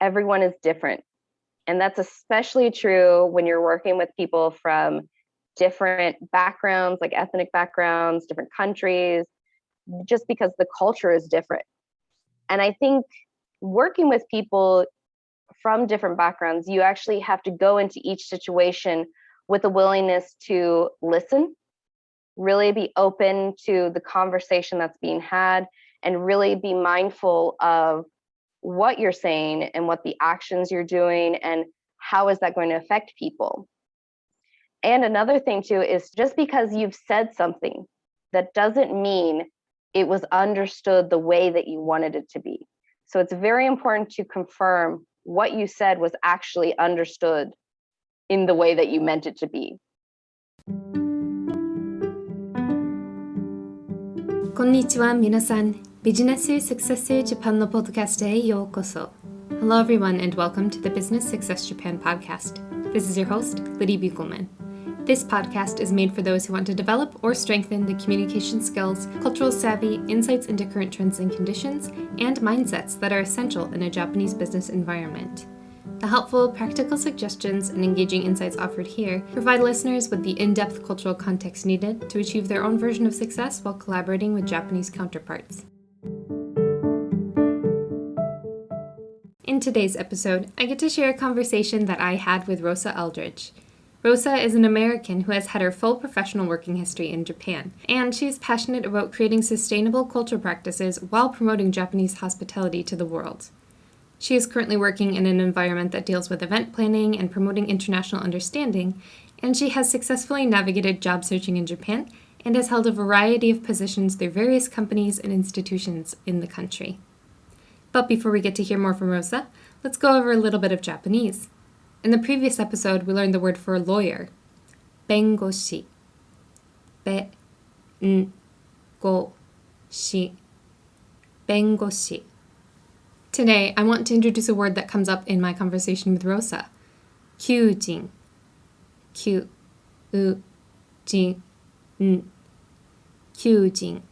everyone is different. And that's especially true when you're working with people from different backgrounds, like ethnic backgrounds, different countries, just because the culture is different. And I think working with people from different backgrounds, you actually have to go into each situation with a willingness to listen, really be open to the conversation that's being had, and really be mindful of what you're saying and what the actions you're doing and how is that going to affect people. And another thing too is just because you've said something, that doesn't mean it was understood the way that you wanted it to be. So it's very important to confirm what you said was actually understood in the way that you meant it to be. こんにちは皆さん、ビジネス・サクセス・ジャパンのポッドキャストへようこそ。Hello everyone and welcome to the Business Success Japan podcast. This is your host, Liddy Buchelman. This podcast is made for those who want to develop or strengthen the communication skills, cultural savvy, insights into current trends and conditions, and mindsets that are essential in a Japanese business environment. The helpful, practical suggestions and engaging insights offered here provide listeners with the in-depth cultural context needed to achieve their own version of success while collaborating with Japanese counterparts. In today's episode, I get to share a conversation that I had with Rosa Aldridge. Rosa is an American who has had her full professional working history in Japan, and she's passionate about creating sustainable cultural practices while promoting Japanese hospitality to the world. She is currently working in an environment that deals with event planning and promoting international understanding, and she has successfully navigated job searching in Japan and has held a variety of positions through various companies and institutions in the country. But before we get to hear more from Rosa, let's go over a little bit of Japanese. In the previous episode, we learned the word for lawyer, 弁護士, 弁護士, 弁護士. Today, I want to introduce a word that comes up in my conversation with Rosa, kyu-u-ji-n, kyu-u-ji-n, kyu-u-ji-n.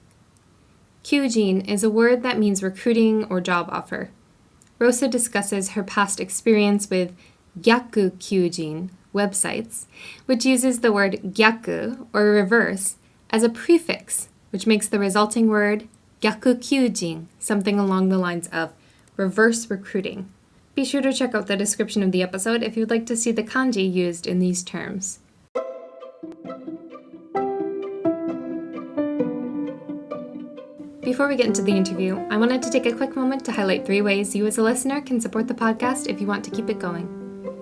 Kyu-u-ji-n is a word that means recruiting or job offer. Rosa discusses her past experience with gya-ku kyu-u-ji-n websites, which uses the word gya-ku, or reverse, as a prefix, which makes the resulting word gya-ku kyu-u-ji-n something along the lines of reverse recruiting. Be sure to check out the description of the episode if you'd like to see the kanji used in these terms. Before we get into the interview, I wanted to take a quick moment to highlight 3 ways you as a listener can support the podcast if you want to keep it going.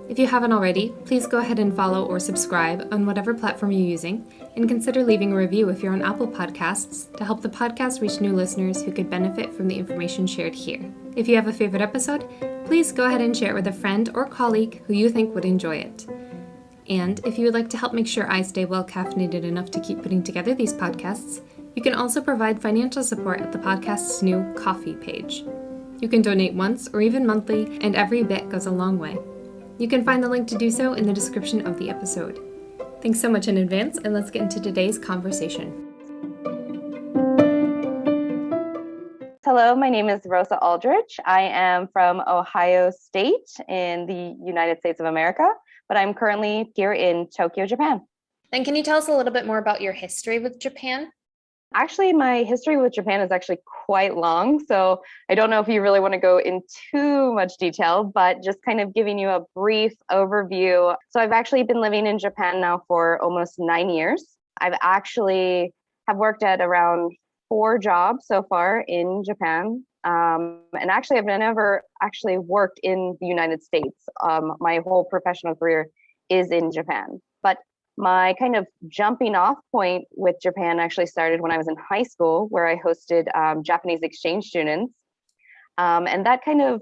If you haven't already, please go ahead and follow or subscribe on whatever platform you're using, and consider leaving a review if you're on Apple Podcasts to help the podcast reach new listeners who could benefit from the information shared here. If you have a favorite episode, please go ahead and share it with a friend or colleague who you think would enjoy it. And if you would like to help make sure I stay well caffeinated enough to keep putting together these podcasts, you can also provide financial support at the podcast's new Ko-fi page. You can donate once or even monthly, and every bit goes a long way. You can find the link to do so in the description of the episode. Thanks so much in advance, and let's get into today's conversation. Hello, my name is Rosa Aldridge. I am from Ohio State in the United States of America, but I'm currently here in Tokyo, Japan. And can you tell us a little bit more about your history with Japan? Actually, my history with Japan is actually quite long, so I don't know if you really want to go in too much detail, but just kind of giving you a brief overview. So I've actually been living in Japan now for almost 9 years. I've actually have worked at around 4 jobs so far in Japan. And actually, I've never actually worked in the United States. My whole professional career is in Japan. But my kind of jumping off point with Japan actually started when I was in high school, where I hosted Japanese exchange students. And that kind of,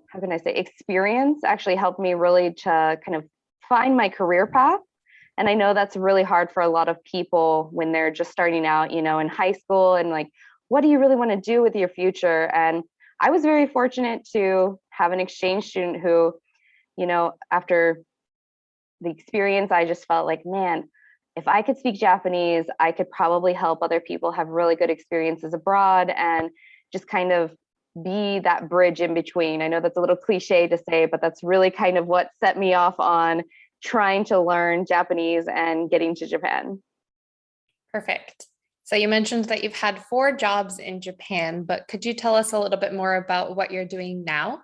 how can I say, experience actually helped me really to kind of find my career path. And I know that's really hard for a lot of people when they're just starting out, you know, in high school, and like, what do you really want to do with your future? And I was very fortunate to have an exchange student who, you know, after the experience, I just felt like, man, if I could speak Japanese, I could probably help other people have really good experiences abroad and just kind of be that bridge in between. I know that's a little cliche to say, but that's really kind of what set me off on trying to learn Japanese and getting to Japan. Perfect. So you mentioned that you've had 4 jobs in Japan, but could you tell us a little bit more about what you're doing now?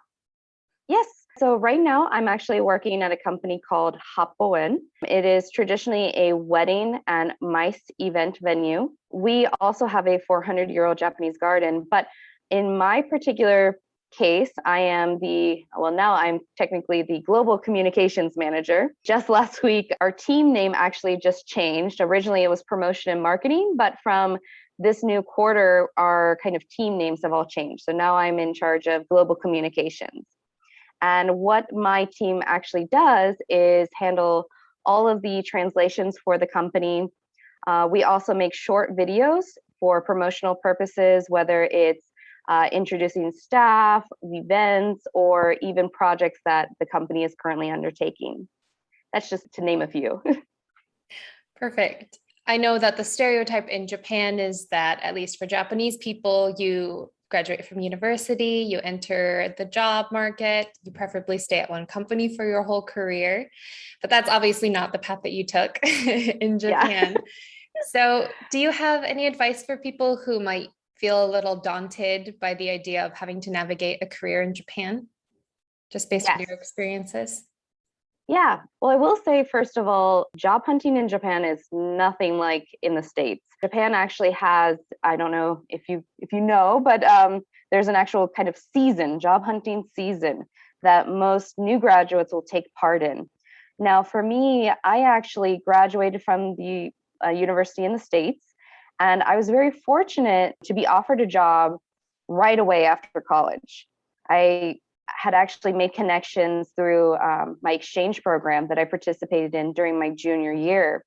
Yes. So right now I'm actually working at a company called Happoen. It is traditionally a wedding and MICE event venue. We also have a 400-year-old Japanese garden, but in my particular case, now I'm technically the global communications manager. Just last week, our team name actually just changed. Originally, it was promotion and marketing, but from this new quarter, our kind of team names have all changed. So now I'm in charge of global communications. And what my team actually does is handle all of the translations for the company. We also make short videos for promotional purposes, whether it's introducing staff, events, or even projects that the company is currently undertaking. That's just to name a few. Perfect. I know that the stereotype in Japan is that, at least for Japanese people, you graduate from university, you enter the job market, you preferably stay at one company for your whole career. But that's obviously not the path that you took in Japan. Yeah. So do you have any advice for people who might feel a little daunted by the idea of having to navigate a career in Japan, just based on your experiences? Yeah. Well, I will say, first of all, job hunting in Japan is nothing like in the States. Japan actually has, I don't know if you know, but there's an actual kind of season, job hunting season, that most new graduates will take part in. Now, for me, I actually graduated from the university in the States, and I was very fortunate to be offered a job right away after college. I had actually made connections through my exchange program that I participated in during my junior year,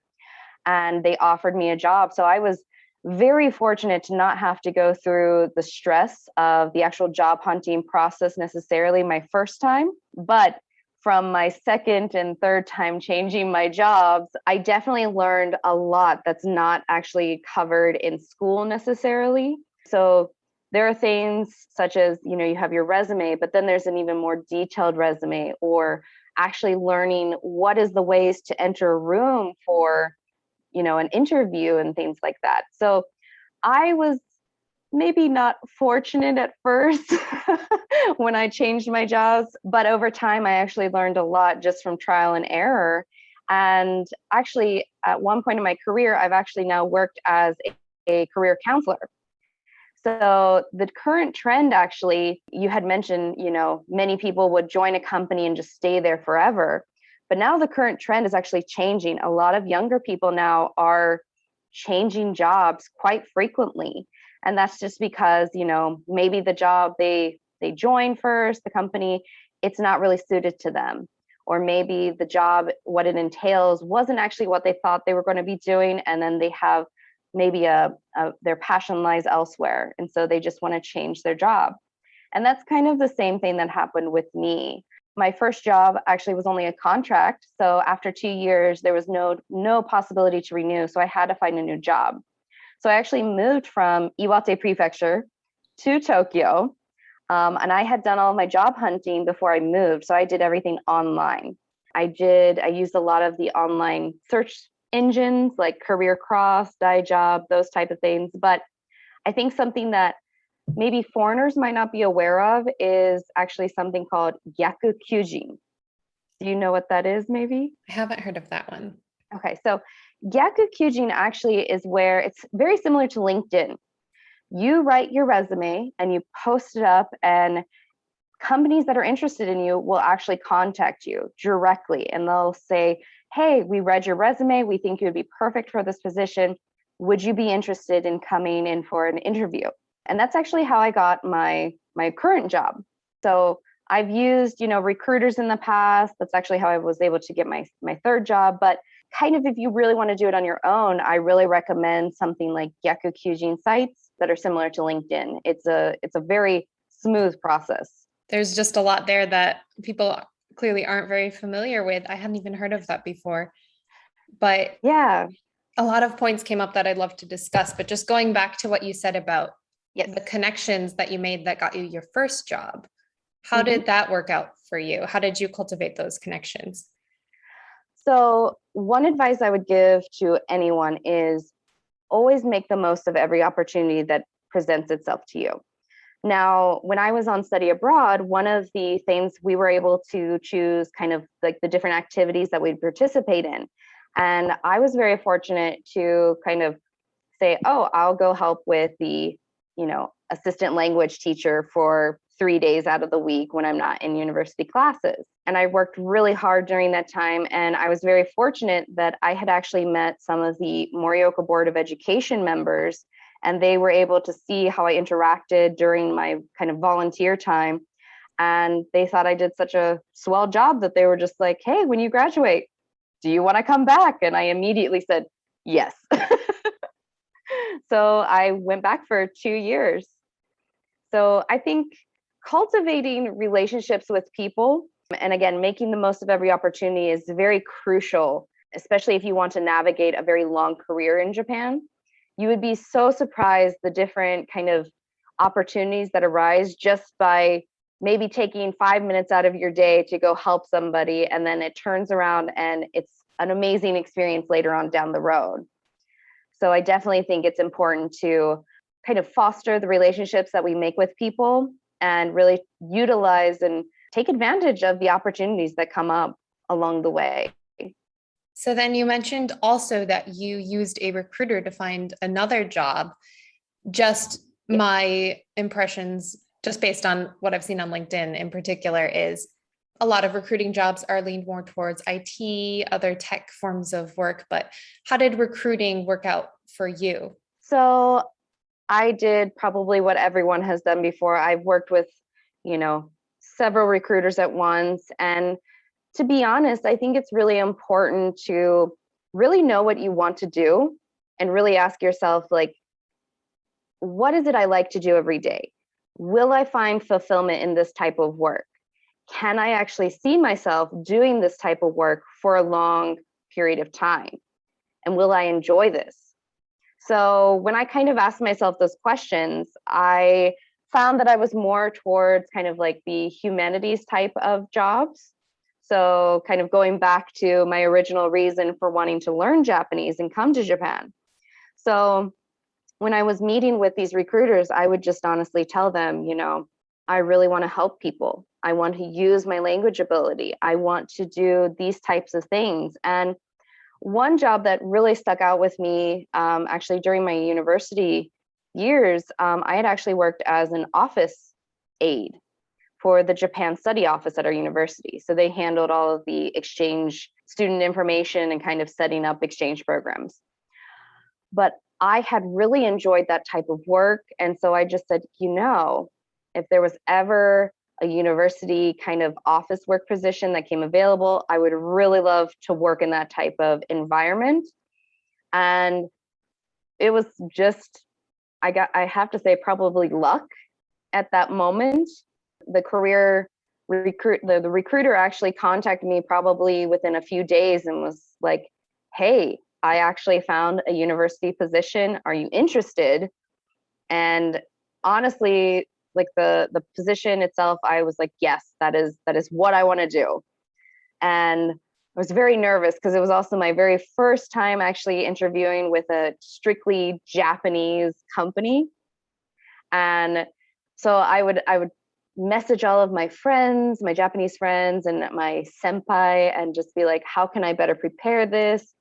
and they offered me a job. So I was very fortunate to not have to go through the stress of the actual job hunting process necessarily my first time, but from my second and third time changing my jobs, I definitely learned a lot that's not actually covered in school necessarily. So there are things such as, you have your resume, but then there's an even more detailed resume, or actually learning what is the ways to enter a room for, an interview and things like that. So I was maybe not fortunate at first when I changed my jobs, but over time, I actually learned a lot just from trial and error. And actually, at one point in my career, I've actually now worked as a career counselor. So the current trend, actually, you had mentioned, many people would join a company and just stay there forever. But now the current trend is actually changing. A lot of younger people now are changing jobs quite frequently. And that's just because, maybe the job they join first, the company, it's not really suited to them. Or maybe the job, what it entails, wasn't actually what they thought they were going to be doing. And then they have maybe their passion lies elsewhere. And so they just want to change their job. And that's kind of the same thing that happened with me. My first job actually was only a contract. So after 2 years, there was no possibility to renew. So I had to find a new job. So I actually moved from Iwate Prefecture to Tokyo. And I had done all of my job hunting before I moved. So I did everything online. I used a lot of the online search engines like Career Cross, DaiJob, those type of things. But I think something that maybe foreigners might not be aware of is actually something called gya-ku. Do you know what that is, maybe? I haven't heard of that one. Okay, so gya-ku actually is where it's very similar to LinkedIn. You write your resume and you post it up, and companies that are interested in you will actually contact you directly, and they'll say, hey, we read your resume. We think you would be perfect for this position. Would you be interested in coming in for an interview? And that's actually how I got my current job. So I've used, recruiters in the past. That's actually how I was able to get my third job. But kind of if you really want to do it on your own, I really recommend something like gya-ku sites that are similar to LinkedIn. It's a very smooth process. There's just a lot there that people clearly aren't very familiar with. I hadn't even heard of that before. But yeah, a lot of points came up that I'd love to discuss. But just going back to what you said about Yes. the connections that you made that got you your first job. How Mhm. did that work out for you? How did you cultivate those connections? So, one advice I would give to anyone is always make the most of every opportunity that presents itself to you. Now, when I was on study abroad, one of the things we were able to choose kind of like the different activities that we'd participate in. And I was very fortunate to kind of say, oh, I'll go help with the, assistant language teacher for 3 days out of the week when I'm not in university classes. And I worked really hard during that time. And I was very fortunate that I had actually met some of the Morioka Board of Education members, and they were able to see how I interacted during my kind of volunteer time. And they thought I did such a swell job that they were just like, hey, when you graduate, do you want to come back? And I immediately said, yes. So I went back for 2 years. So I think cultivating relationships with people, and again, making the most of every opportunity is very crucial, especially if you want to navigate a very long career in Japan. You would be so surprised the different kind of opportunities that arise just by maybe taking 5 minutes out of your day to go help somebody, and then it turns around and it's an amazing experience later on down the road. So I definitely think it's important to kind of foster the relationships that we make with people and really utilize and take advantage of the opportunities that come up along the way. So then you mentioned also that you used a recruiter to find another job. Just my impressions, just based on what I've seen on LinkedIn in particular, is a lot of recruiting jobs are leaned more towards IT, other tech forms of work. But how did recruiting work out for you? So I did probably what everyone has done before. I've worked with, several recruiters at once. And to be honest, I think it's really important to really know what you want to do and really ask yourself, like, what is it I like to do every day? Will I find fulfillment in this type of work? Can I actually see myself doing this type of work for a long period of time? And will I enjoy this? So when I kind of asked myself those questions, I found that I was more towards kind of like the humanities type of jobs. So kind of going back to my original reason for wanting to learn Japanese and come to Japan. So when I was meeting with these recruiters, I would just honestly tell them, I really want to help people. I want to use my language ability. I want to do these types of things. And one job that really stuck out with me, actually during my university years, I had actually worked as an office aide for the Japan Study Office at our university. So they handled all of the exchange student information and kind of setting up exchange programs. But I had really enjoyed that type of work. And so I just said, if there was ever a university kind of office work position that came available, I would really love to work in that type of environment. And it was just, I have to say, probably luck at that moment. The recruiter actually contacted me probably within a few days and was like, hey, I actually found a university position. Are you interested? And honestly, like the position itself, I was like, yes, that is what I want to do. And I was very nervous because it was also my very first time actually interviewing with a strictly Japanese company. And so I would message all of my friends, my Japanese friends and my senpai, and just be like, how can I better prepare this?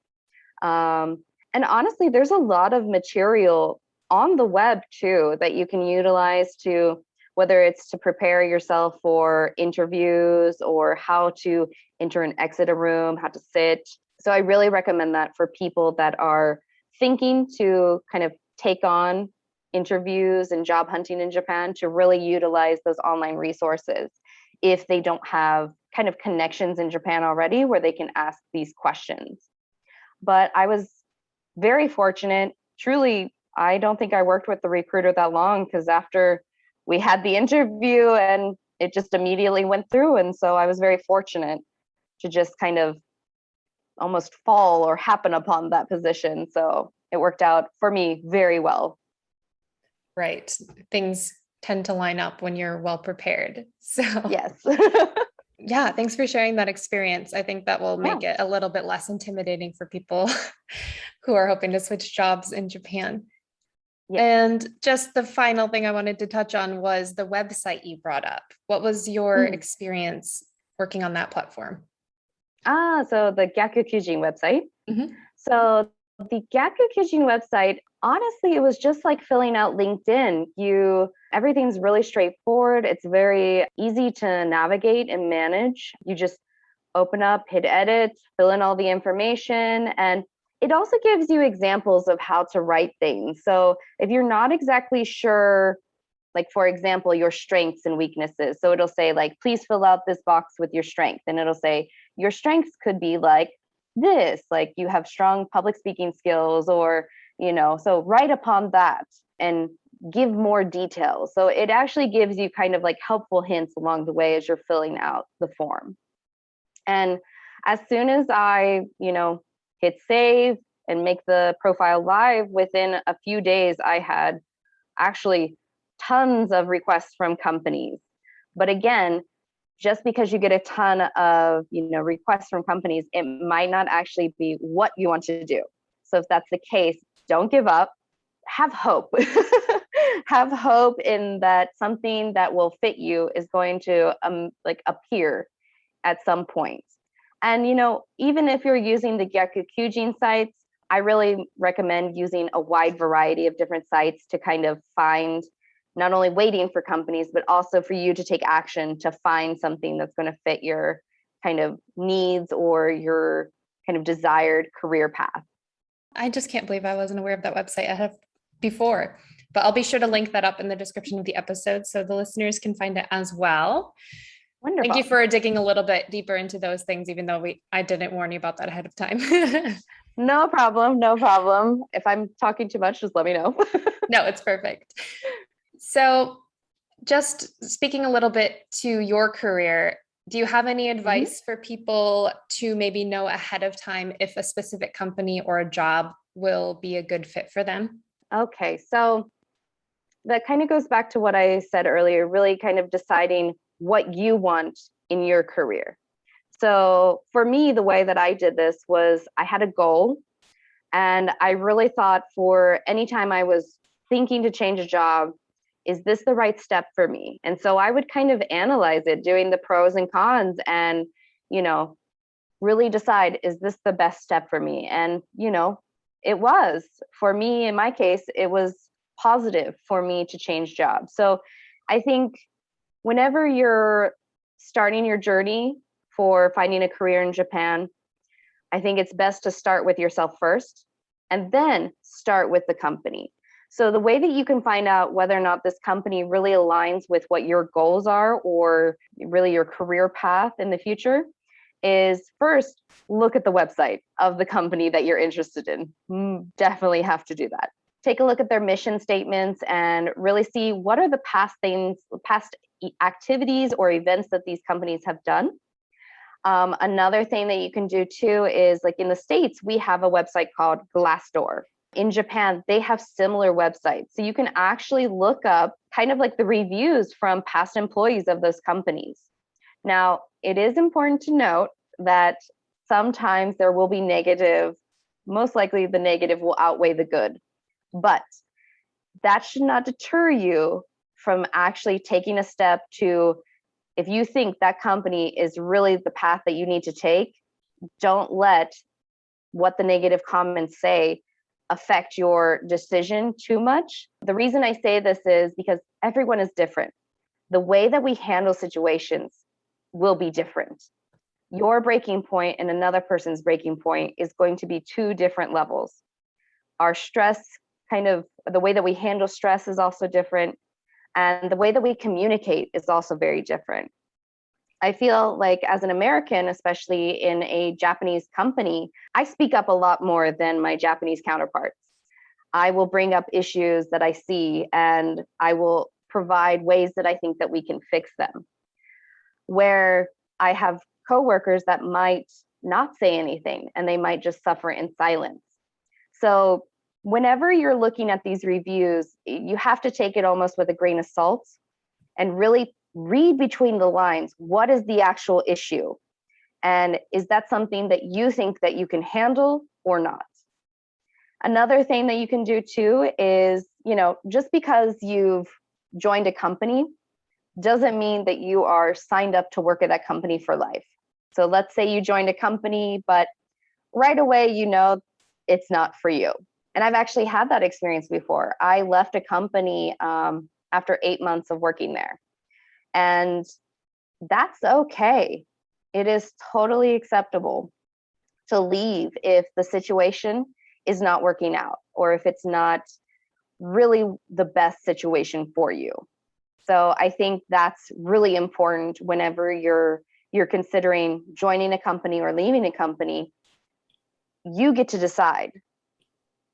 And honestly, there's a lot of material on the web too that you can utilize to, whether it's to prepare yourself for interviews or how to enter and exit a room, how to sit. So I really recommend that for people that are thinking to kind of take on interviews and job hunting in Japan, to really utilize those online resources if they don't have kind of connections in Japan already where they can ask these questions. But I was very fortunate. Truly, I don't think I worked with the recruiter that long, because after we had the interview and it just immediately went through. And so I was very fortunate to just kind of almost fall or happen upon that position. So it worked out for me very well. Right. Things tend to line up when you're well prepared. So Yes. yeah, thanks for sharing that experience. I think that will Yeah. make it a little bit less intimidating for people who are hoping to switch jobs in Japan. Yeah. And just the final thing I wanted to touch on was the website you brought up. What was your experience working on that platform? So the gya-ku website. Mhm. So the gya-ku website, honestly, it was just like filling out LinkedIn. Everything's really straightforward. It's very easy to navigate and manage. You just open up, hit edit, fill in all the information, and it also gives you examples of how to write things. So if you're not exactly sure, like for example, your strengths and weaknesses. So it'll say like, please fill out this box with your strength. And it'll say your strengths could be like this, like you have strong public speaking skills, or, so write upon that and give more details. So it actually gives you kind of like helpful hints along the way as you're filling out the form. And as soon as I, hit save and make the profile live, within a few days, I had actually tons of requests from companies. But again, just because you get a ton of, requests from companies, it might not actually be what you want to do. So if that's the case, don't give up. Have hope. Have hope in that something that will fit you is going to appear at some point. And even if you're using the gya-ku sites, I really recommend using a wide variety of different sites to kind of find, not only waiting for companies, but also for you to take action to find something that's going to fit your kind of needs or your kind of desired career path. I just can't believe I wasn't aware of that website I have before, but I'll be sure to link that up in the description of the episode so the listeners can find it as well. Wonderful. Thank you for digging a little bit deeper into those things, even though I didn't warn you about that ahead of time. No problem. No problem. If I'm talking too much, just let me know. No, it's perfect. So just speaking a little bit to your career, do you have any advice for people to maybe know ahead of time if a specific company or a job will be a good fit for them? Okay, so that kind of goes back to what I said earlier, really kind of deciding what you want in your career. So for me, the way that I did this was I had a goal, and I really thought for any time I was thinking to change a job, is this the right step for me? And so I would kind of analyze it, doing the pros and cons, and, really decide, is this the best step for me? And, it was. For me, in my case, it was positive for me to change jobs. So I think whenever you're starting your journey for finding a career in Japan, I think it's best to start with yourself first and then start with the company. So the way that you can find out whether or not this company really aligns with what your goals are or really your career path in the future is first look at the website of the company that you're interested in. Definitely have to do that. Take a look at their mission statements and really see what are the past activities or events that these companies have done. Another thing that you can do too is, like in the States, we have a website called Glassdoor. In Japan, they have similar websites. So you can actually look up kind of like the reviews from past employees of those companies. Now, it is important to note that sometimes there will be negative, most likely the negative will outweigh the good, but that should not deter you from actually taking a step to, if you think that company is really the path that you need to take, don't let what the negative comments say affect your decision too much. The reason I say this is because everyone is different. The way that we handle situations will be different. Your breaking point and another person's breaking point is going to be two different levels. Our stress, kind of the way that we handle stress, is also different. And the way that we communicate is also very different. I feel like as an American, especially in a Japanese company, I speak up a lot more than my Japanese counterparts. I will bring up issues that I see, and I will provide ways that I think that we can fix them. Where I have coworkers that might not say anything and they might just suffer in silence. So whenever you're looking at these reviews, you have to take it almost with a grain of salt and really read between the lines. What is the actual issue? And is that something that you think that you can handle or not? Another thing that you can do too is, just because you've joined a company doesn't mean that you are signed up to work at that company for life. So let's say you joined a company, but right away, it's not for you. And I've actually had that experience before. I left a company after 8 months of working there. And that's okay. It is totally acceptable to leave if the situation is not working out or if it's not really the best situation for you. So I think that's really important whenever you're considering joining a company or leaving a company. You get to decide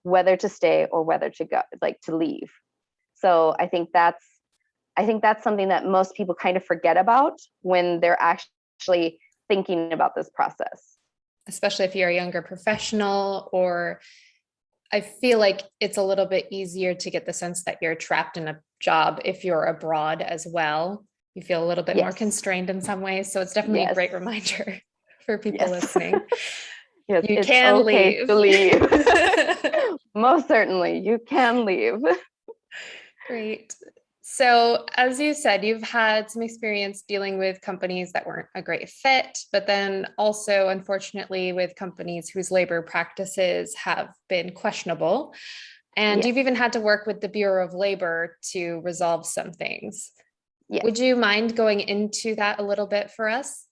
whether to stay or whether to go, to leave. So I think that's something that most people kind of forget about when they're actually thinking about this process. Especially if you're a younger professional, or I feel like it's a little bit easier to get the sense that you're trapped in a job if you're abroad as well. You feel a little bit more constrained in some ways. So it's definitely a great reminder for people listening. Yes, you can leave. To leave. Most certainly, you can leave. Great. So as you said, you've had some experience dealing with companies that weren't a great fit, but then also, unfortunately, with companies whose labor practices have been questionable. And you've even had to work with the Bureau of Labor to resolve some things. Yes. Would you mind going into that a little bit for us?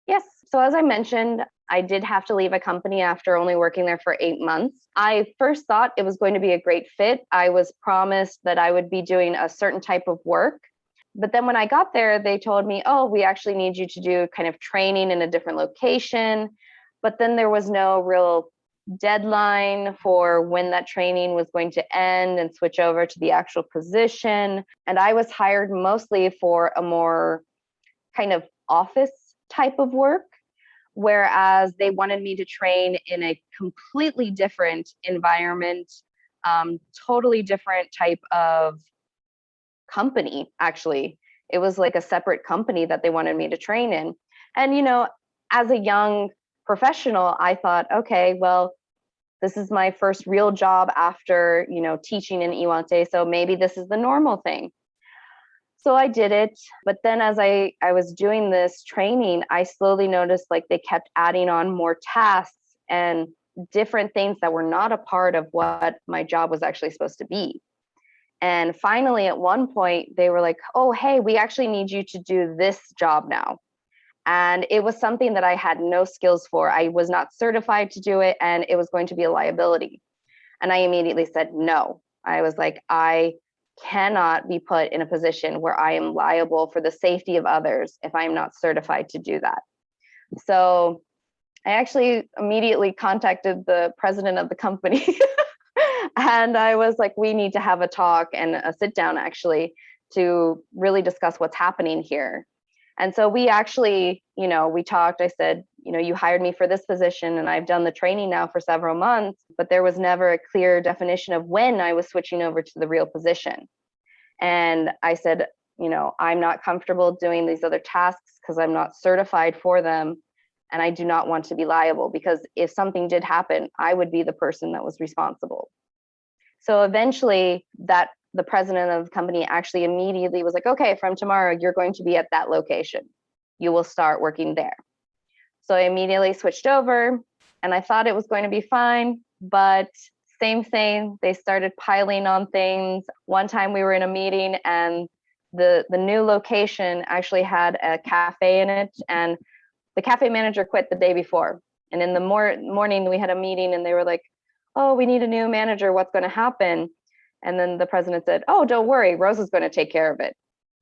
Yes. So as I mentioned, I did have to leave a company after only working there for 8 months. I first thought it was going to be a great fit. I was promised that I would be doing a certain type of work. But then when I got there, they told me, oh, we actually need you to do kind of training in a different location. But then there was no real deadline for when that training was going to end and switch over to the actual position. And I was hired mostly for a more kind of office type of work, whereas they wanted me to train in a completely different environment, totally different type of company, actually. It was like a separate company that they wanted me to train in. And, as a young professional, I thought, okay, well, this is my first real job after, teaching in Iwate, so maybe this is the normal thing. So I did it, but then as I was doing this training, I slowly noticed they kept adding on more tasks and different things that were not a part of what my job was actually supposed to be. And finally, at one point, they were like, oh, hey, we actually need you to do this job now. And it was something that I had no skills for. I was not certified to do it, and it was going to be a liability. And I immediately said no. I was like, I cannot be put in a position where I am liable for the safety of others if I'm not certified to do that. So I actually immediately contacted the president of the company and I was like, we need to have a talk and a sit down actually to really discuss what's happening here. And so we actually, we talked. I said, you hired me for this position and I've done the training now for several months, but there was never a clear definition of when I was switching over to the real position. And I said, I'm not comfortable doing these other tasks because I'm not certified for them. And I do not want to be liable because if something did happen, I would be the person that was responsible. So eventually the president of the company actually immediately was like, okay, from tomorrow, you're going to be at that location. You will start working there. So I immediately switched over and I thought it was going to be fine, but same thing. They started piling on things. One time we were in a meeting and the new location actually had a cafe in it, and the cafe manager quit the day before. And in the morning we had a meeting and they were like, oh, we need a new manager. What's going to happen? And then the president said, oh, don't worry, Rosa's going to take care of it.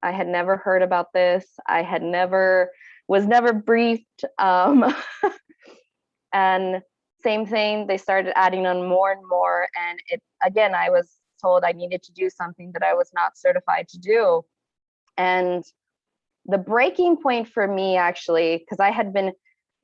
I had never heard about this. I was never briefed. And same thing, they started adding on more and more. And again, I was told I needed to do something that I was not certified to do. And the breaking point for me, actually, because I had been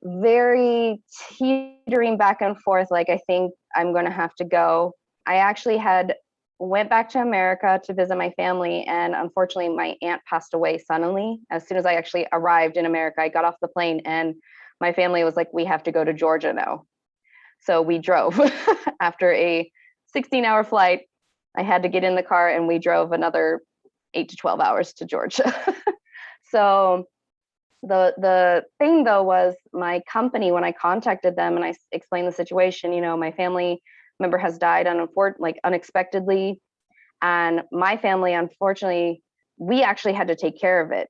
very teetering back and forth, I think I'm going to have to go. I actually had went back to America to visit my family, and unfortunately my aunt passed away suddenly. As soon as I actually arrived in America, I got off the plane and my family was like, we have to go to Georgia now. So we drove. After a 16-hour flight, I had to get in the car and we drove another 8 to 12 hours to Georgia. So the thing though was my company, when I contacted them and I explained the situation, my family member has died unexpectedly, and my family, unfortunately, we actually had to take care of it.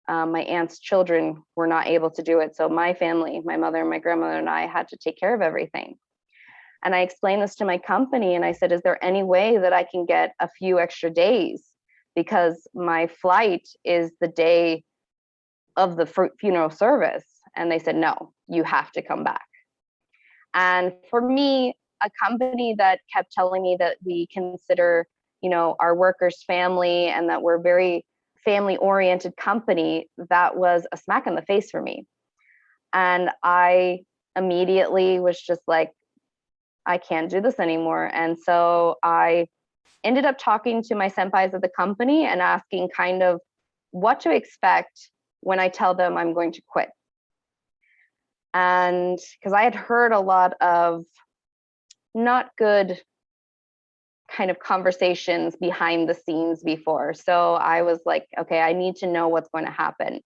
My aunt's children were not able to do it, so my family, my mother and my grandmother and I, had to take care of everything. And I explained this to my company and I said, is there any way that I can get a few extra days, because my flight is the day of the funeral service? And they said, no, you have to come back. And for me, a company that kept telling me that we consider, our workers family and that we're very family oriented company, that was a smack in the face for me. And I immediately was just like, I can't do this anymore. And so I ended up talking to my senpais at the company and asking kind of what to expect when I tell them I'm going to quit. And because I had heard a lot of not good kind of conversations behind the scenes before. So I was like, okay, I need to know what's going to happen.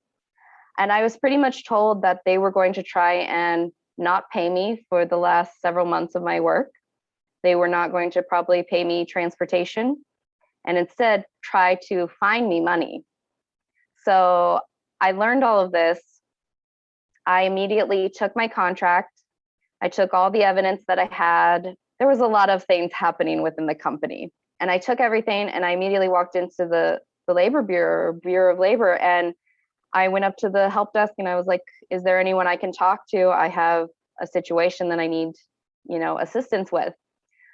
And I was pretty much told that they were going to try and not pay me for the last several months of my work. They were not going to probably pay me transportation and instead try to find me money. So I learned all of this. I immediately took my contract. I took all the evidence that I had. There was a lot of things happening within the company. And I took everything and I immediately walked into the labor Bureau of Labor, and I went up to the help desk and I was like, is there anyone I can talk to? I have a situation that I need, assistance with.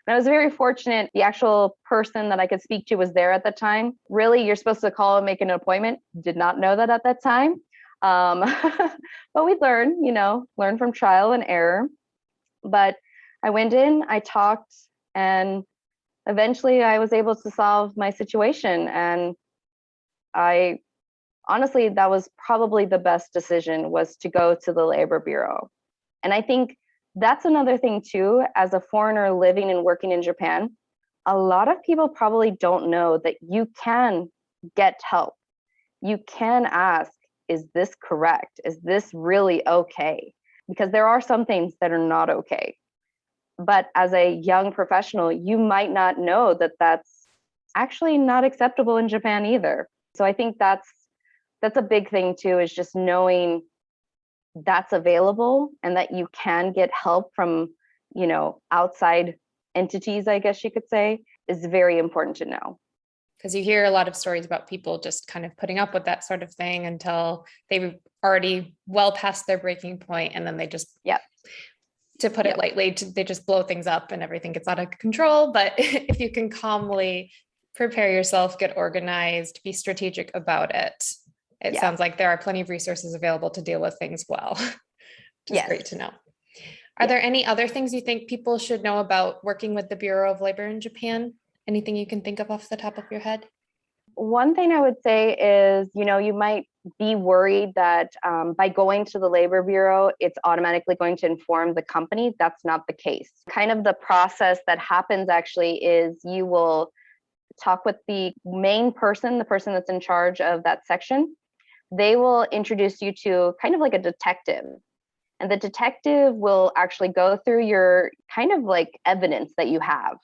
And I was very fortunate. The actual person that I could speak to was there at the time. Really, you're supposed to call and make an appointment. Did not know that at that time. But we learn from trial and error. But I went in, I talked, and eventually I was able to solve my situation. And honestly, that was probably the best decision, was to go to the Labor Bureau. And I think that's another thing too, as a foreigner living and working in Japan, a lot of people probably don't know that you can get help. You can ask, is this correct? Is this really okay? Because there are some things that are not okay. But as a young professional, you might not know that that's actually not acceptable in Japan either. So I think that's a big thing too, is just knowing that's available and that you can get help from, outside entities, I guess you could say, is very important to know. Because you hear a lot of stories about people just kind of putting up with that sort of thing until they've already well past their breaking point, and then they just, to put it lightly, they just blow things up and everything gets out of control. But if you can calmly prepare yourself, get organized, be strategic about it, it sounds like there are plenty of resources available to deal with things well, which is great to know. Are there any other things you think people should know about working with the Bureau of Labor in Japan? Anything you can think of off the top of your head? One thing I would say is, you might be worried that by going to the Labor Bureau, it's automatically going to inform the company. That's not the case. Kind of the process that happens actually is you will talk with the main person, the person that's in charge of that section. They will introduce you to kind of like a detective. And the detective will actually go through your kind of like evidence that you have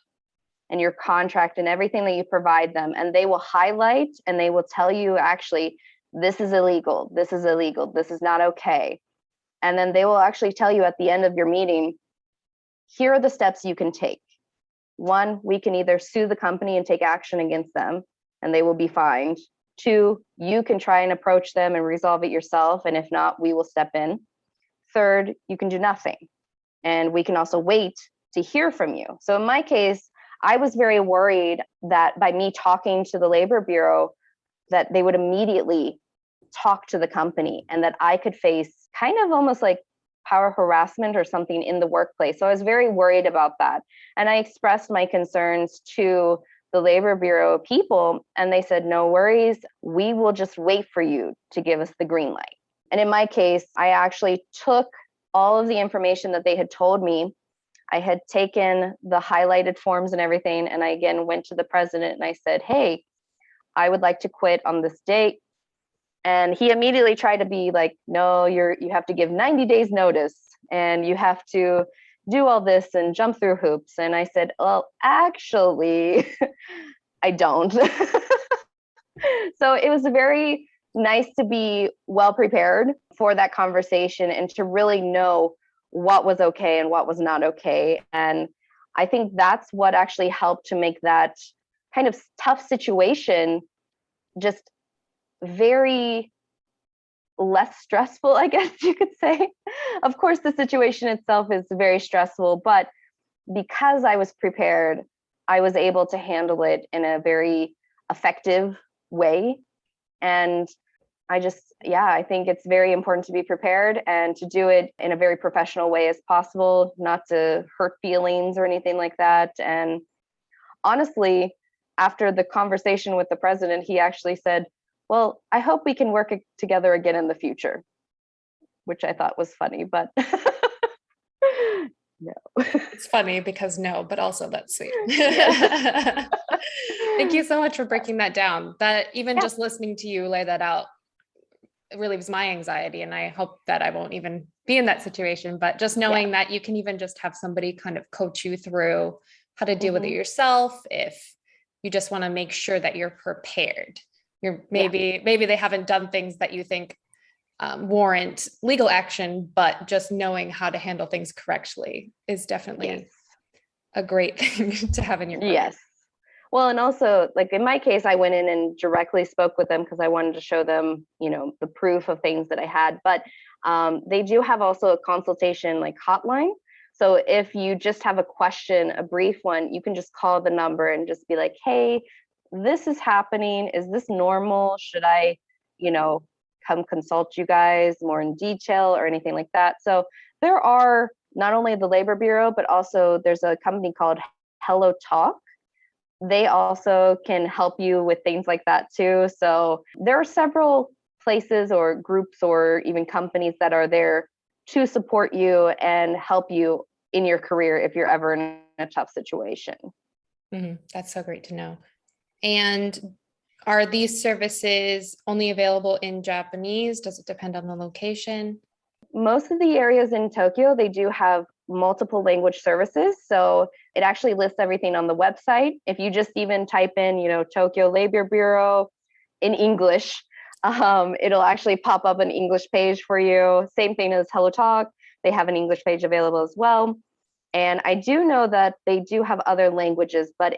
and your contract and everything that you provide them. And they will highlight and they will tell you, actually, this is illegal. This is illegal. This is not okay. And then they will actually tell you at the end of your meeting, here are the steps you can take. One, we can either sue the company and take action against them and they will be fined. Two, you can try and approach them and resolve it yourself. And if not, we will step in. Third, you can do nothing. And we can also wait to hear from you. So in my case, I was very worried that by me talking to the Labor Bureau, that they would immediately talk to the company and that I could face kind of almost like power harassment or something in the workplace. So I was very worried about that. And I expressed my concerns to the Labor Bureau people, and they said, no worries, we will just wait for you to give us the green light. And in my case, I actually took all of the information that they had told me. I had taken the highlighted forms and everything, and I again went to the president and I said, hey, I would like to quit on this date. And he immediately tried to be like, no, you have to give 90 days notice and you have to do all this and jump through hoops. And I said, well, actually, I don't. So it was very nice to be well prepared for that conversation and to really know what was okay and what was not okay. And I think that's what actually helped to make that kind of tough situation just very less stressful, I guess you could say. Of course, the situation itself is very stressful, but because I was prepared, I was able to handle it in a very effective way. And I think it's very important to be prepared and to do it in a very professional way as possible, not to hurt feelings or anything like that. And honestly, after the conversation with the president, he actually said, well, I hope we can work together again in the future, which I thought was funny, but no. It's funny because no, but also that's sweet. Thank you so much for breaking that down. That even just listening to you lay that out relieves my anxiety. And I hope that I won't even be in that situation, but just knowing that you can even just have somebody kind of coach you through how to deal with it yourself. If you just want to make sure that you're prepared, maybe they haven't done things that you think warrant legal action, but just knowing how to handle things correctly is definitely a great thing to have in your program. Yes. Well, and also, like in my case, I went in and directly spoke with them because I wanted to show them, the proof of things that I had. But they do have also a consultation like hotline. So if you just have a question, a brief one, you can just call the number and just be like, hey, this is happening. Is this normal? Should I, come consult you guys more in detail or anything like that? So there are not only the Labor Bureau, but also there's a company called Hello Talk. They also can help you with things like that too. So there are several places or groups or even companies that are there to support you and help you in your career if you're ever in a tough situation. That's so great to know. And are these services only available in Japanese? Does it depend on the location? Most of the areas in Tokyo, they do have multiple language services. So it actually lists everything on the website. If you just even type in, Tokyo Labor Bureau in English, it'll actually pop up an English page for you. Same thing as Hello Talk. They have an English page available as well. And I do know that they do have other languages, but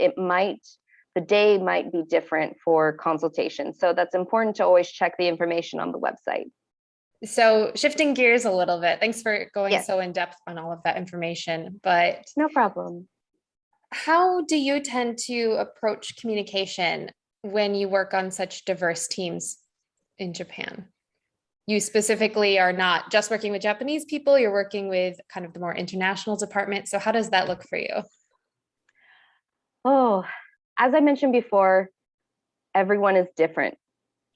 the day might be different for consultation. So that's important to always check the information on the website. So shifting gears a little bit, thanks for going so in depth on all of that information, but no problem. How do you tend to approach communication when you work on such diverse teams in Japan? You specifically are not just working with Japanese people, you're working with kind of the more international department. So how does that look for you? Oh, as I mentioned before, everyone is different.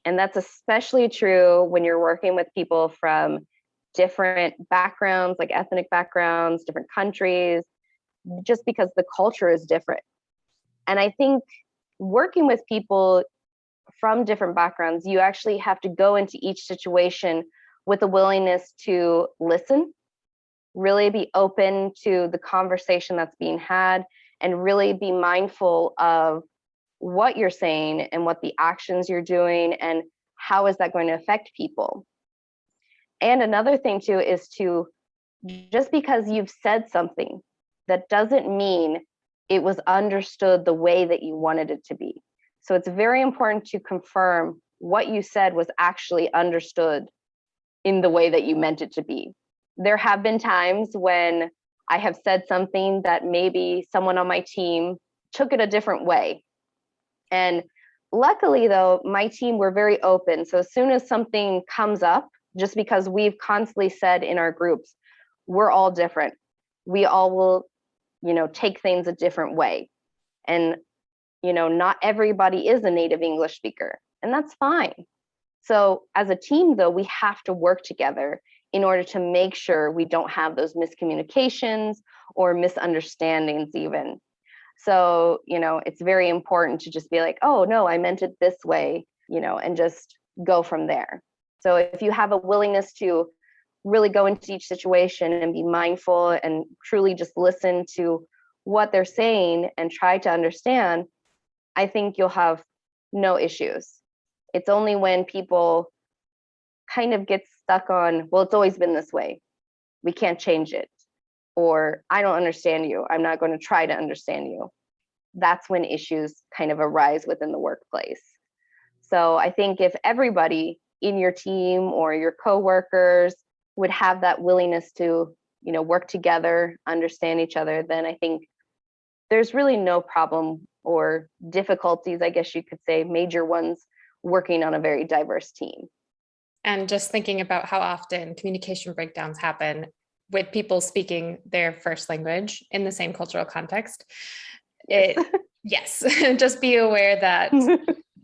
And that's especially true when you're working with people from different backgrounds, like ethnic backgrounds, different countries, just because the culture is different. And I think working with people from different backgrounds, you actually have to go into each situation with a willingness to listen, really be open to the conversation that's being had, and really be mindful of what you're saying and what the actions you're doing and how is that going to affect people. And another thing too is to, just because you've said something, that doesn't mean it was understood the way that you wanted it to be. So it's very important to confirm what you said was actually understood in the way that you meant it to be. There have been times when I have said something that maybe someone on my team took it a different way. And luckily, though, my team were very open. So as soon as something comes up, just because we've constantly said in our groups, we're all different. We all will, take things a different way. And, not everybody is a native English speaker, and that's fine. So as a team, though, we have to work together in order to make sure we don't have those miscommunications or misunderstandings even. So, it's very important to just be like, oh, no, I meant it this way, and just go from there. So if you have a willingness to really go into each situation and be mindful and truly just listen to what they're saying and try to understand, I think you'll have no issues. It's only when people kind of get stuck on, well, it's always been this way, we can't change it, or I don't understand you, I'm not going to try to understand you. That's when issues kind of arise within the workplace. So I think if everybody in your team or your coworkers would have that willingness to, work together, understand each other, then I think there's really no problem or difficulties, I guess you could say, major ones, working on a very diverse team. And just thinking about how often communication breakdowns happen with people speaking their first language in the same cultural context. Yes, just be aware that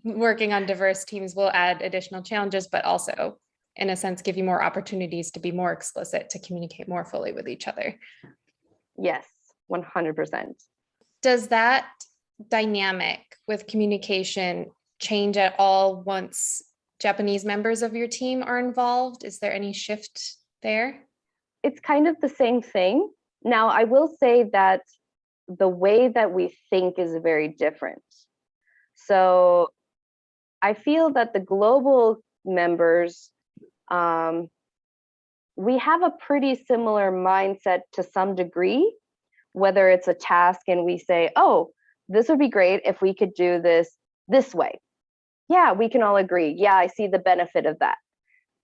working on diverse teams will add additional challenges, but also, in a sense, give you more opportunities to be more explicit, to communicate more fully with each other. Yes, 100%. Does that dynamic with communication change at all once Japanese members of your team are involved? Is there any shift there? It's kind of the same thing. Now, I will say that the way that we think is very different. So I feel that the global members, we have a pretty similar mindset to some degree, whether it's a task and we say, oh, this would be great if we could do this way. Yeah, we can all agree. Yeah, I see the benefit of that.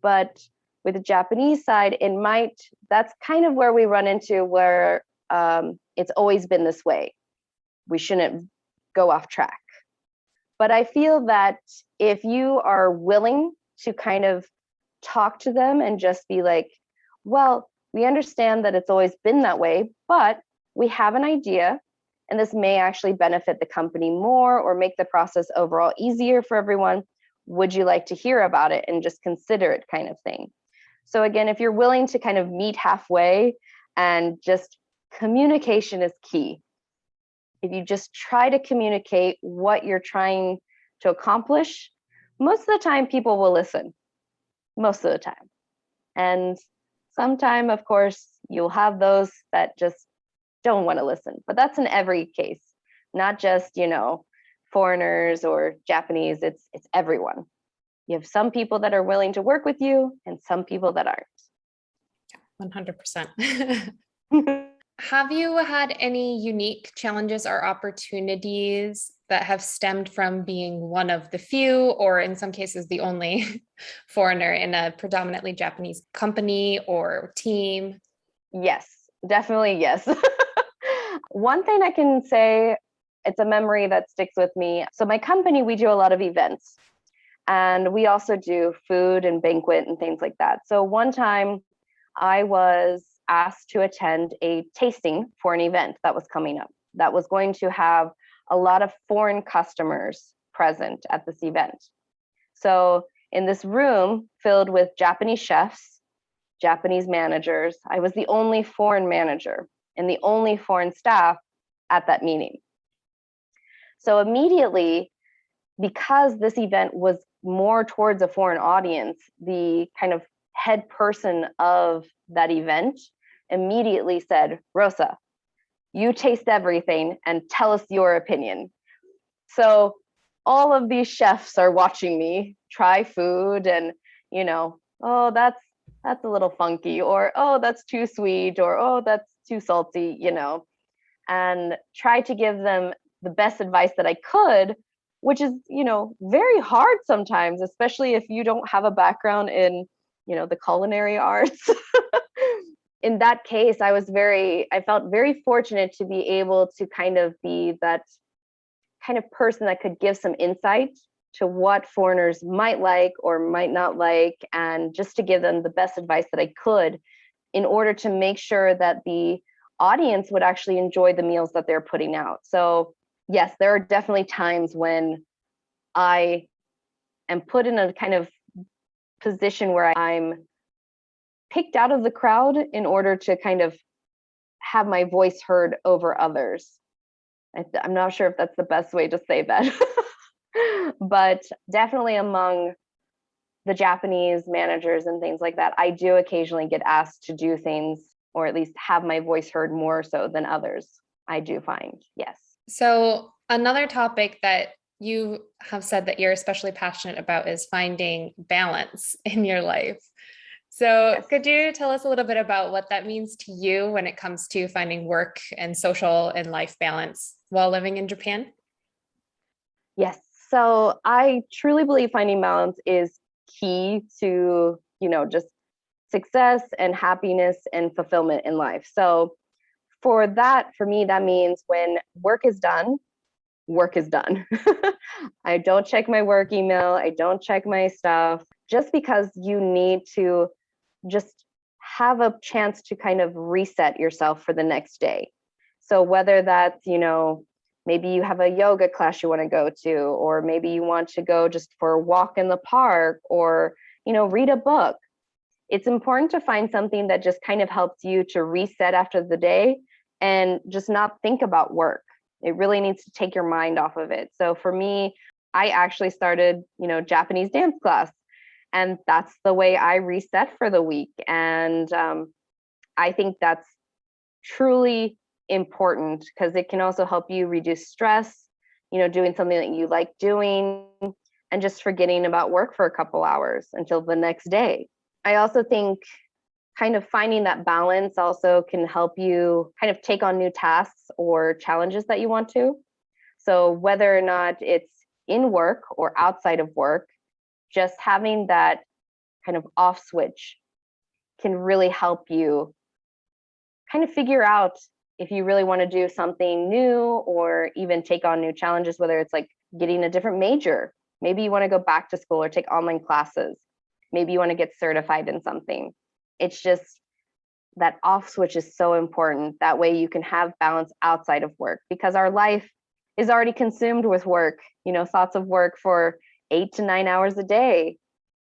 But with the Japanese side, that's kind of where we run into where it's always been this way. We shouldn't go off track. But I feel that if you are willing to kind of talk to them and just be like, well, we understand that it's always been that way, but we have an idea, and this may actually benefit the company more or make the process overall easier for everyone. Would you like to hear about it and just consider it, kind of thing? So again, if you're willing to kind of meet halfway, and just communication is key. If you just try to communicate what you're trying to accomplish, most of the time people will listen. Most of the time. And sometime, of course, you'll have those that just don't want to listen. But that's in every case, not just, foreigners or Japanese. It's everyone. You have some people that are willing to work with you and some people that aren't. 100%. Have you had any unique challenges or opportunities that have stemmed from being one of the few, or in some cases, the only foreigner in a predominantly Japanese company or team? Yes, definitely yes. One thing I can say, it's a memory that sticks with me. So my company, we do a lot of events, and we also do food and banquet and things like that. So one time I was asked to attend a tasting for an event that was coming up that was going to have a lot of foreign customers present at this event. So in this room filled with Japanese chefs, Japanese managers, I was the only foreign manager and the only foreign staff at that meeting. So immediately, because this event was more towards a foreign audience, the kind of head person of that event immediately said, Rosa, you taste everything and tell us your opinion. So all of these chefs are watching me try food and, oh, that's a little funky, or, oh, that's too sweet, or, oh, that's too salty, and try to give them the best advice that I could, which is, very hard sometimes, especially if you don't have a background in, the culinary arts. In that case, I felt very fortunate to be able to kind of be that kind of person that could give some insight to what foreigners might like or might not like, and just to give them the best advice that I could in order to make sure that the audience would actually enjoy the meals that they're putting out. So yes, there are definitely times when I am put in a kind of position where I'm picked out of the crowd in order to kind of have my voice heard over others. I'm not sure if that's the best way to say that, but definitely among the Japanese managers and things like that, I do occasionally get asked to do things, or at least have my voice heard more so than others. I do find, yes. So another topic that you have said that you're especially passionate about is finding balance in your life. So Yes. could you tell us a little bit about what that means to you when it comes to finding work and social and life balance while living in Japan? Yes. So I truly believe finding balance is key to, just success and happiness and fulfillment in life. So for me, that means when work is done, work is done. I don't check my work email. I don't check my stuff, just because you need to just have a chance to kind of reset yourself for the next day. So whether that's, maybe you have a yoga class you want to go to, or maybe you want to go just for a walk in the park, or, read a book. It's important to find something that just kind of helps you to reset after the day and just not think about work. It really needs to take your mind off of it. So for me, I actually started, Japanese dance class, and that's the way I reset for the week. And I think that's truly important, because it can also help you reduce stress, doing something that you like doing, and just forgetting about work for a couple hours until the next day. I also think kind of finding that balance also can help you kind of take on new tasks or challenges that you want to. So whether or not it's in work or outside of work, just having that kind of off switch can really help you kind of figure out if you really want to do something new, or even take on new challenges, whether it's like getting a different major. Maybe you want to go back to school or take online classes. Maybe you want to get certified in something. It's just that off switch is so important. That way you can have balance outside of work, because our life is already consumed with work, thoughts of work for 8 to 9 hours a day.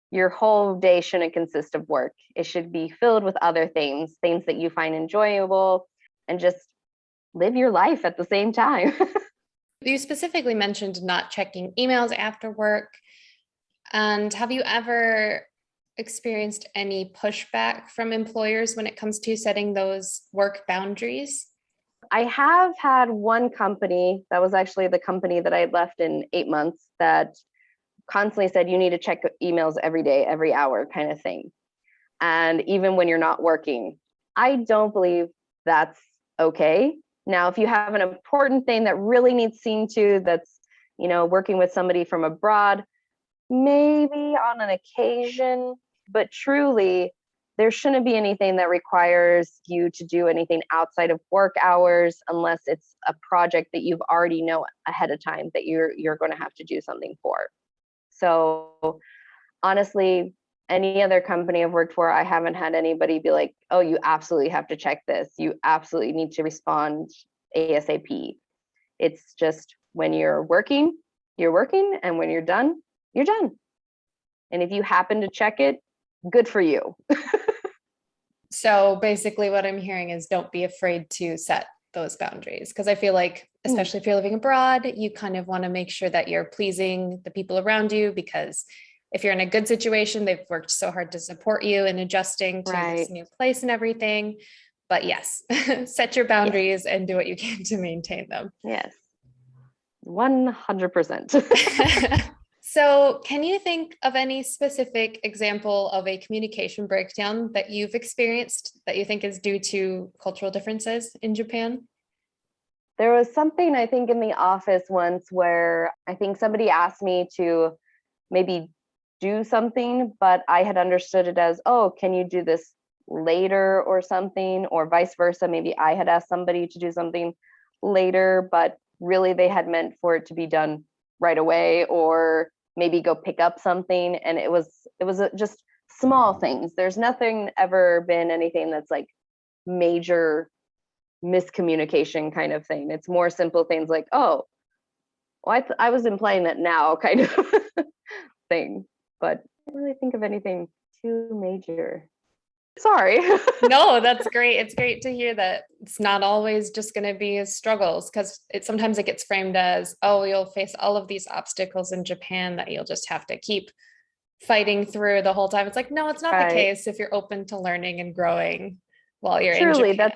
Your whole day shouldn't consist of work. It should be filled with other things that you find enjoyable, and just live your life at the same time. You specifically mentioned not checking emails after work. And have you ever experienced any pushback from employers when it comes to setting those work boundaries? I have had one company, that was actually the company that I had left in 8 months, that constantly said you need to check emails every day, every hour kind of thing. And even when you're not working, I don't believe that's okay. Now, if you have an important thing that really needs seen to, that's, working with somebody from abroad, maybe on an occasion, but truly, there shouldn't be anything that requires you to do anything outside of work hours, unless it's a project that you've already know ahead of time that you're going to have to do something for. So honestly, any other company I've worked for, I haven't had anybody be like, oh, you absolutely have to check this. You absolutely need to respond ASAP. It's just when you're working, and when you're done, you're done. And if you happen to check it, good for you. So basically what I'm hearing is don't be afraid to set those boundaries, because I feel like, especially if you're living abroad, you kind of want to make sure that you're pleasing the people around you, because if you're in a good situation, they've worked so hard to support you in adjusting to this new place and everything. But yes, set your boundaries and do what you can to maintain them. Yes, 100%. So can you think of any specific example of a communication breakdown that you've experienced that you think is due to cultural differences in Japan? There was something, I think, in the office once where I think somebody asked me to maybe do something, but I had understood it as, oh, can you do this later or something, or vice versa. Maybe I had asked somebody to do something later, but really they had meant for it to be done right away, or maybe go pick up something. And it was just small things. There's nothing ever been anything that's like major miscommunication kind of thing. It's more simple things like, oh, well, I was implying that now kind of thing, but I don't really think of anything too major. Sorry. No, that's great. It's great to hear that it's not always just going to be struggles, because sometimes it gets framed as, oh, you'll face all of these obstacles in Japan that you'll just have to keep fighting through the whole time. It's like, no, it's not the case if you're open to learning and growing while you're in Japan.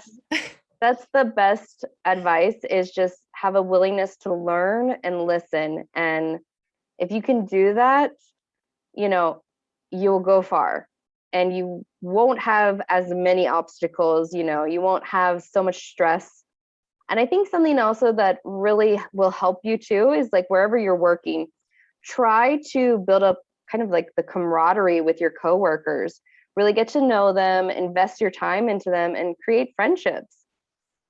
That's the best advice, is just have a willingness to learn and listen. And if you can do that, you'll go far. And you won't have as many obstacles, you won't have so much stress. And I think something also that really will help you too is like wherever you're working, try to build up kind of like the camaraderie with your coworkers, really get to know them, invest your time into them, and create friendships.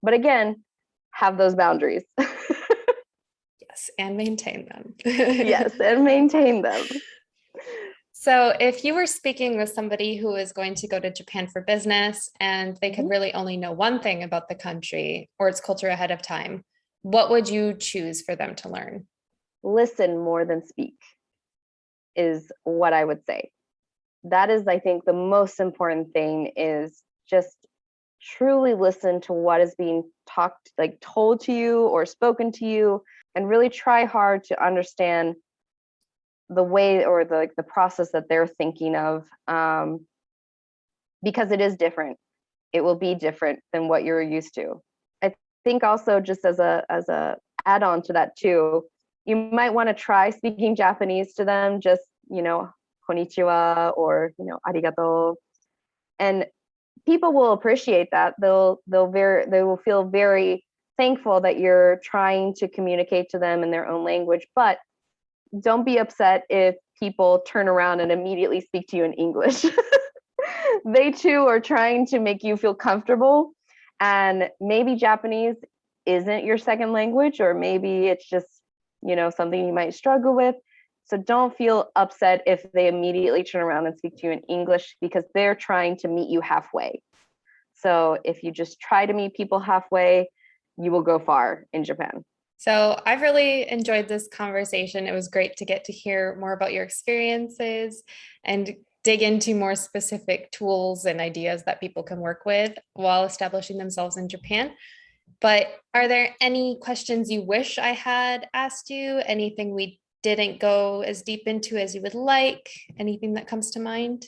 But again, have those boundaries. Yes, and maintain them. Yes, and maintain them. So if you were speaking with somebody who is going to go to Japan for business and they could really only know one thing about the country or its culture ahead of time, what would you choose for them to learn? Listen more than speak is what I would say. That is, I think, the most important thing, is just truly listen to what is being told to you or spoken to you, and really try hard to understand the way or the process that they're thinking of, because it is different. It will be different than what you're used to. I think also, just as a add-on to that too, you might want to try speaking Japanese to them, just, konnichiwa or, arigato. And people will appreciate that. They will feel very thankful that you're trying to communicate to them in their own language. But don't be upset if people turn around and immediately speak to you in English. They too are trying to make you feel comfortable. And maybe Japanese isn't your second language, or maybe it's just, something you might struggle with. So don't feel upset if they immediately turn around and speak to you in English, because they're trying to meet you halfway. So if you just try to meet people halfway, you will go far in Japan. So I've really enjoyed this conversation. It was great to get to hear more about your experiences and dig into more specific tools and ideas that people can work with while establishing themselves in Japan. But are there any questions you wish I had asked you? Anything we didn't go as deep into as you would like? Anything that comes to mind?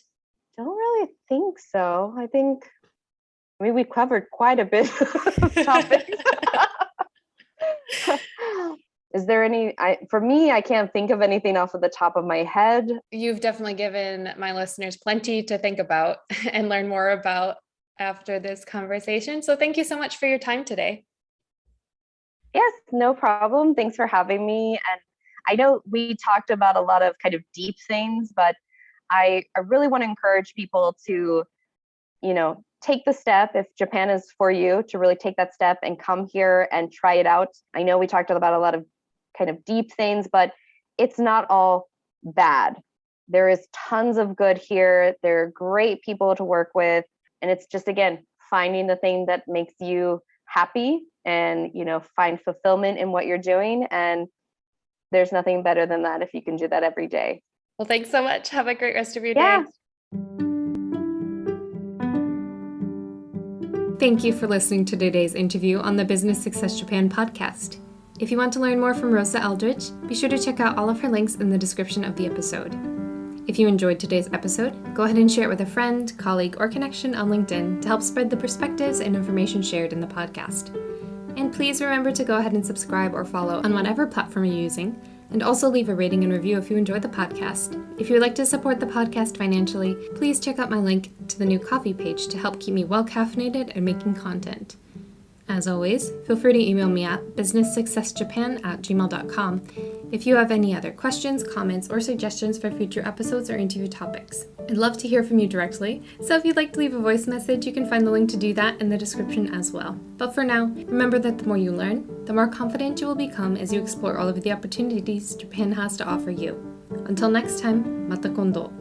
Don't really think so. We covered quite a bit of topics. Is there any, for me, I can't think of anything off of the top of my head. You've definitely given my listeners plenty to think about and learn more about after this conversation. So thank you so much for your time today. Yes, no problem. Thanks for having me. And I know we talked about a lot of kind of deep things, but I really want to encourage people to, take the step, if Japan is for you, to really take that step and come here and try it out. I know we talked about a lot of kind of deep things, but it's not all bad. There is tons of good here. There are great people to work with. And it's just, again, finding the thing that makes you happy and, find fulfillment in what you're doing. And there's nothing better than that if you can do that every day. Well, thanks so much. Have a great rest of your day. Thank you for listening to today's interview on the Business Success Japan podcast. If you want to learn more from Rosa Aldridge, be sure to check out all of her links in the description of the episode. If you enjoyed today's episode, go ahead and share it with a friend, colleague, or connection on LinkedIn to help spread the perspectives and information shared in the podcast. And please remember to go ahead and subscribe or follow on whatever platform you're using, and also leave a rating and review if you enjoyed the podcast. If you would like to support the podcast financially, please check out my link to the new coffee page to help keep me well caffeinated and making content. As always, feel free to email me at businesssuccessjapan@gmail.com if you have any other questions, comments, or suggestions for future episodes or interview topics. I'd love to hear from you directly, so if you'd like to leave a voice message, you can find the link to do that in the description as well. But for now, remember that the more you learn, the more confident you will become as you explore all of the opportunities Japan has to offer you. Until next time, mata kondo.